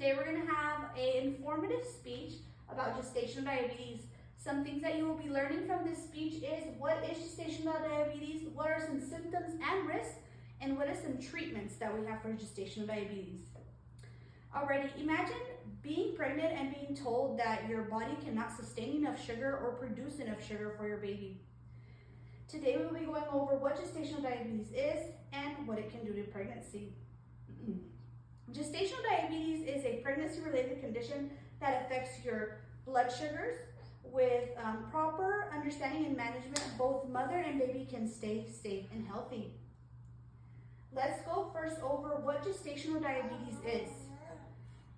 today we're going to have an informative speech about gestational diabetes. Some things that you will be learning from this speech is what is gestational diabetes, what are some symptoms and risks, and what are some treatments that we have for gestational diabetes. Alrighty, imagine being pregnant and being told that your body cannot sustain enough sugar or produce enough sugar for your baby. Today we will be going over what gestational diabetes is and what it can do to pregnancy. Gestational diabetes is a pregnancy-related condition that affects your blood sugars. With proper understanding and management, both mother and baby can stay safe and healthy. Let's go first over what gestational diabetes is.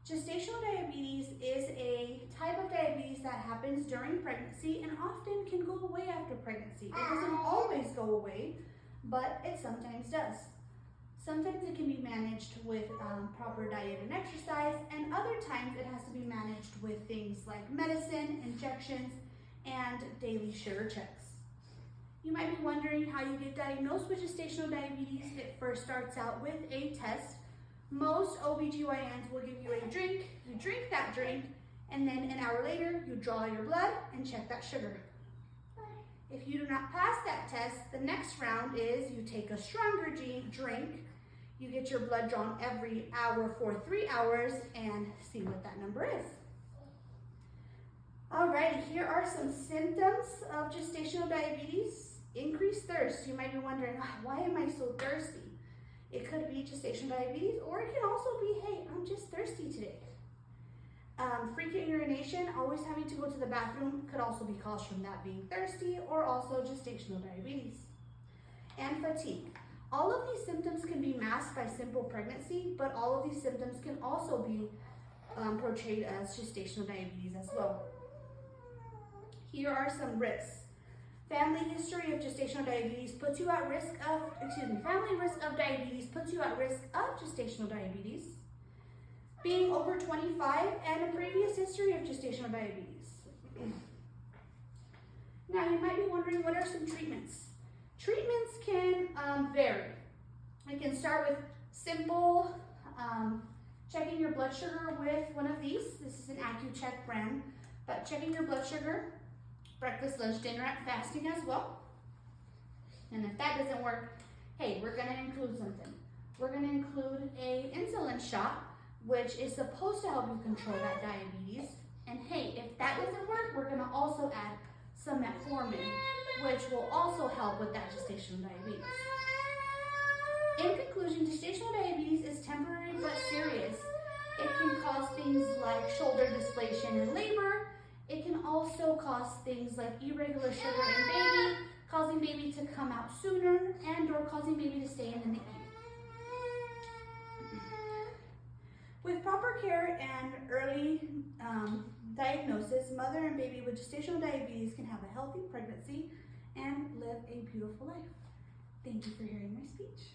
Gestational diabetes is a type of diabetes that happens during pregnancy and often can go away after pregnancy. It doesn't always go away, but it sometimes does. Sometimes it can be managed with proper diet and exercise, and other times it has to be managed with things like medicine, injections, and daily sugar checks. You might be wondering how you get diagnosed with gestational diabetes. It first starts out with a test. Most OBGYNs will give you a drink, you drink that drink, and then an hour later you draw your blood and check that sugar. If you do not pass that test, the next round is you take a stronger drink, you get your blood drawn every hour for 3 hours and see what that number is. Alrighty, here are some symptoms of gestational diabetes. Increased thirst. You might be wondering, why am I so thirsty? It could be gestational diabetes, or it can also be, hey, I'm just thirsty today. Frequent urination, always having to go to the bathroom, could also be caused from that being thirsty or also gestational diabetes. And fatigue. All of these symptoms can be masked by simple pregnancy, but all of these symptoms can also be portrayed as gestational diabetes as well. Here are some risks. Family history of gestational diabetes puts you at risk of, family risk of diabetes puts you at risk of gestational diabetes. Being over 25 and a previous history of gestational diabetes. Now you might be wondering, what are some treatments? Treatments can vary. We can start with simple checking your blood sugar with one of these. This is an AccuCheck brand, but checking your blood sugar, breakfast, lunch, dinner, at fasting as well. And if that doesn't work, hey, we're gonna include something. We're gonna include an insulin shot, which is supposed to help you control that diabetes. And hey, if that doesn't work, we're gonna also add some metformin, which will also help with that gestational diabetes. In conclusion, gestational diabetes is temporary but serious. It can cause things like shoulder dysplasia in labor. It can also cause things like irregular sugar in baby, causing baby to come out sooner and or causing baby to stay in the NICU. With proper care and early diagnosis, mother and baby with gestational diabetes can have a healthy pregnancy and live a beautiful life. Thank you for hearing my speech.